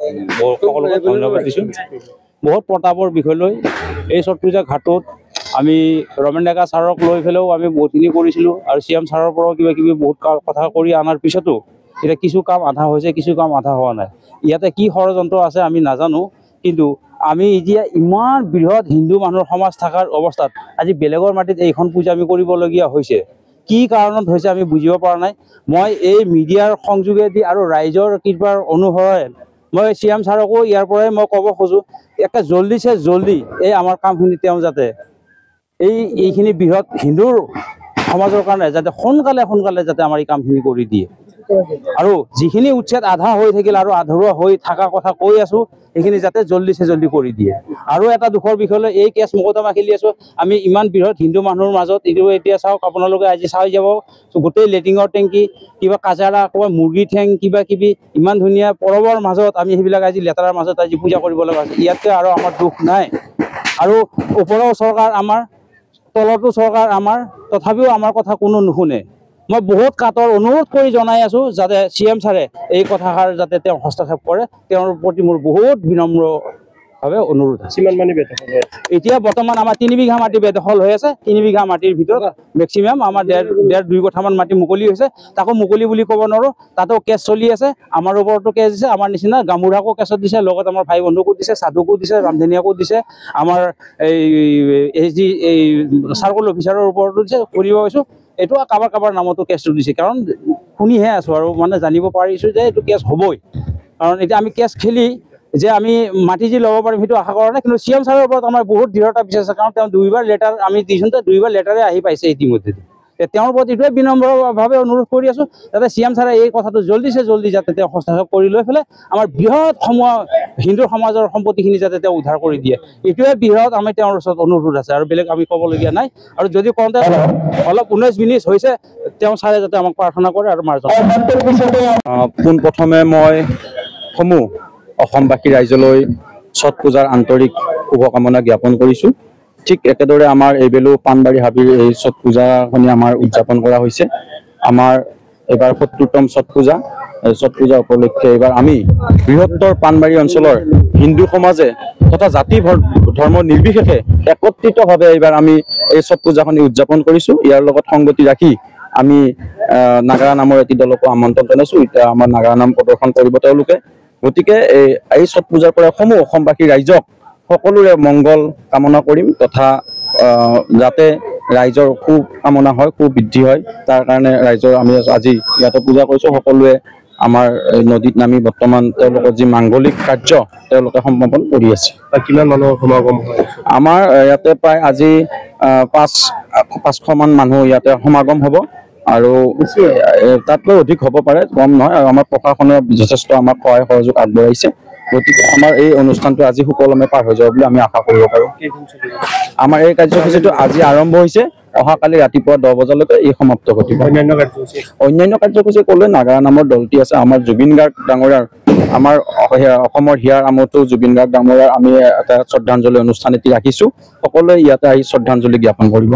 সকলোকে ধন্যবাদ দিছোঁ। বহুত প্ৰতাপৰ বিষয় লৈ এই ছট পূজা ঘাটত আমি ৰমেন ডেকা ছাৰক লৈ পেলাইও আমি বহুতখিনি কৰিছিলোঁ আৰু CM ছাৰৰ পৰাও কিবা কিবি বহুত কথা কৰি অনাৰ পিছতো এতিয়া কিছু কাম আধা হৈছে, কিছু কাম আধা হোৱা নাই। ইয়াতে কি ষড়যন্ত্ৰ আছে আমি নাজানো, কিন্তু আমি এতিয়া ইমান বৃহৎ হিন্দু মানুহৰ সমাজ থকাৰ অৱস্থাত আজি বেলেগৰ মাটিত এইখন পূজা আমি কৰিবলগীয়া হৈছে। কি কাৰণত হৈছে আমি বুজিব পৰা নাই। মই এই মিডিয়াৰ সংযোগেদি আৰু ৰাইজৰ কৃপাৰ অনুসৰণ মই CM ছাৰকো ইয়াৰ পৰাই মই ক'ব খোজোঁ, একে জল্দিছে জল্দি এই আমাৰ কামখিনি তেওঁ যাতে এইখিনি বৃহৎ হিন্দুৰ সমাজৰ কাৰণে যাতে সোনকালে যাতে আমাৰ এই কামখিনি কৰি দিয়ে। আৰু যিখিনি উচ্ছেদ আধা হৈ থাকিল আৰু আধৰুৱা হৈ থকা কথা কৈ আছোঁ, সেইখিনি যাতে জল্দিছে জল্দি কৰি দিয়ে। আৰু এটা দুখৰ বিষয় লৈ এই কেছ মোকদমা খেলি আছোঁ আমি ইমান বৃহৎ হিন্দু মানুহৰ মাজত। এইটো এতিয়া চাওক, আপোনালোকে আজি চাই যাব গোটেই লেট্ৰিনৰ টেংকি, কিবা কাজাৰা, ক'ৰবাত মুৰ্গী ঠেং, কিবা কিবি ইমান ধুনীয়া পৰৱৰ মাজত আমি সেইবিলাক আজি লেতেৰাৰ মাজত আজি পূজা কৰিব লগা হৈছে। ইয়াতকৈ আৰু আমাৰ দুখ নাই। আৰু ওপৰৰ চৰকাৰ আমাৰ, তলতো চৰকাৰ আমাৰ, তথাপিও আমাৰ কথা কোনো নুশুনে। মই বহুত কাটৰ অনুৰোধ কৰি জনাই আছোঁ যাতে CM ছাৰে এই কথাষাৰ যাতে তেওঁ হস্তক্ষেপ কৰে, তেওঁৰ প্ৰতি মোৰ বহুত বিনম্ৰভাৱে অনুৰোধ আছে। এতিয়া বৰ্তমান আমাৰ 3 বিঘা মাটি বেদখল হৈ আছে। 3 বিঘা মাটিৰ ভিতৰত মেক্সিমাম আমাৰ 1.5-2 কঠামান মাটি মুকলি হৈছে। তাকো মুকলি বুলি ক'ব নোৱাৰোঁ, তাতো কেছ চলি আছে। আমাৰ ওপৰতো কেছ দিছে, আমাৰ নিচিনা গামোঢ়াকো কেছত দিছে, লগত আমাৰ ভাই বন্ধুকো দিছে, সাধুকো দিছে, ৰামধেনিয়াকো দিছে, আমাৰ এই চাৰ্কল অফিচাৰৰ ওপৰতো দিছে। শুনিব পাইছোঁ এইটো কাৰোবাৰ নামতো কেছটো দিছে, কাৰণ শুনিহে আছোঁ আৰু মানে জানিব পাৰিছোঁ যে এইটো কেছ হ'বই। কাৰণ এতিয়া আমি কেছ খেলি যে আমি মাটি যি ল'ব পাৰিম সেইটো আশা কৰা নাই, কিন্তু CM ছাৰৰ ওপৰত আমাৰ বহুত দৃঢ়তা বিশ্বাস আছে। কাৰণ তেওঁ 2বাৰ লেটাৰ আমি দিছোঁ, 2বাৰ লেটাৰে আহি পাইছে ইতিমধ্যে। তেওঁৰ ওপৰত এইটোৱে বিনম্ৰভাৱে অনুৰোধ কৰি আছোঁ যাতে CM ছাৰে এই কথাটো জল্দিছে জল্দি যাতে তেওঁ হস্তক্ষেপ কৰি লৈ পেলাই আমাৰ বৃহৎ হিন্দু সমাজৰ সম্পত্তিখিনি যাতে তেওঁ উদ্ধাৰ কৰি দিয়ে। এইটোৱে বৃহৎ আমি তেওঁৰ ওচৰত অনুৰোধ আছে, আৰু বেলেগ আমি ক'বলগীয়া নাই। আৰু যদি কওঁতে অলপ 19-20 হৈছে, তেওঁ ছাৰে যাতে আমাক প্ৰাৰ্থনা কৰে আৰু মাৰ্জন। পোনপ্ৰথমে মই সমূহ অসমবাসী ৰাইজলৈ ছট পূজাৰ আন্তৰিক শুভকামনা জ্ঞাপন কৰিছোঁ। ঠিক একেদৰে আমাৰ এইবেলো পাণবাৰী হাবিৰ এই ছট পূজাখনি আমাৰ উদযাপন কৰা হৈছে। আমাৰ এইবাৰ ৭০তম ছট পূজা। ছট পূজা উপলক্ষে এইবাৰ আমি বৃহত্তৰ পাণবাৰী অঞ্চলৰ হিন্দু সমাজে তথা জাতি ধৰ্ম নিৰ্বিশেষে একত্ৰিতভাৱে এইবাৰ আমি এই ছট পূজাখনি উদযাপন কৰিছোঁ। ইয়াৰ লগত সংগতি ৰাখি আমি নাগাৰা নামৰ এটি দলকো আমন্ত্ৰণ জনাইছোঁ। এতিয়া আমাৰ নাগাৰা নাম প্ৰদৰ্শন কৰিব তেওঁলোকে। গতিকে এই ছট পূজাৰ পৰা সমূহ অসমবাসী ৰাইজক সকলোৰে মংগল কামনা কৰিম, তথা যাতে ৰাইজৰ সুকামনা হয়, সুবৃদ্ধি হয়, তাৰ কাৰণে ৰাইজৰ আমি আজি ইয়াতে পূজা কৰিছোঁ। সকলোৱে আমাৰ নদীত নামি বৰ্তমান তেওঁলোকৰ যি মাংগলিক কাৰ্য তেওঁলোকে সম্পাদন কৰি আছে। কিমান মানুহৰ সমাগম হয়? আমাৰ ইয়াতে প্ৰায় আজি 500মান মানুহ ইয়াতে সমাগম হ'ব, আৰু তাতকৈ অধিক হ'ব পাৰে, কম নহয়। আৰু আমাৰ প্ৰশাসনে যথেষ্ট আমাক সহায় সহযোগ আগবঢ়াইছে। গতিকে আমাৰ এই অনুষ্ঠানটো আজি সুকলমে পাৰ হৈ যাব বুলি আমি আশা কৰিব পাৰোঁ। আমাৰ এই কাৰ্যসূচীটো আজি আৰম্ভ হৈছে, অহাকালি ৰাতিপুৱা 10 বজালৈকে এই সমাপ্ত ঘটিব। অন্যান্য কাৰ্যসূচী ক'লে নাগাৰা নামৰ দলটি আছে। আমাৰ জুবিন গাৰ্গ ডাঙৰীয়াৰ, আমাৰ অসমৰ হিয়াৰ আমঠু জুবিন গাৰ্গ ডাঙৰীয়াৰ আমি এটা শ্ৰদ্ধাঞ্জলি অনুষ্ঠান এটি ৰাখিছোঁ। সকলোৱে ইয়াতে আহি শ্ৰদ্ধাঞ্জলি জ্ঞাপন কৰিব।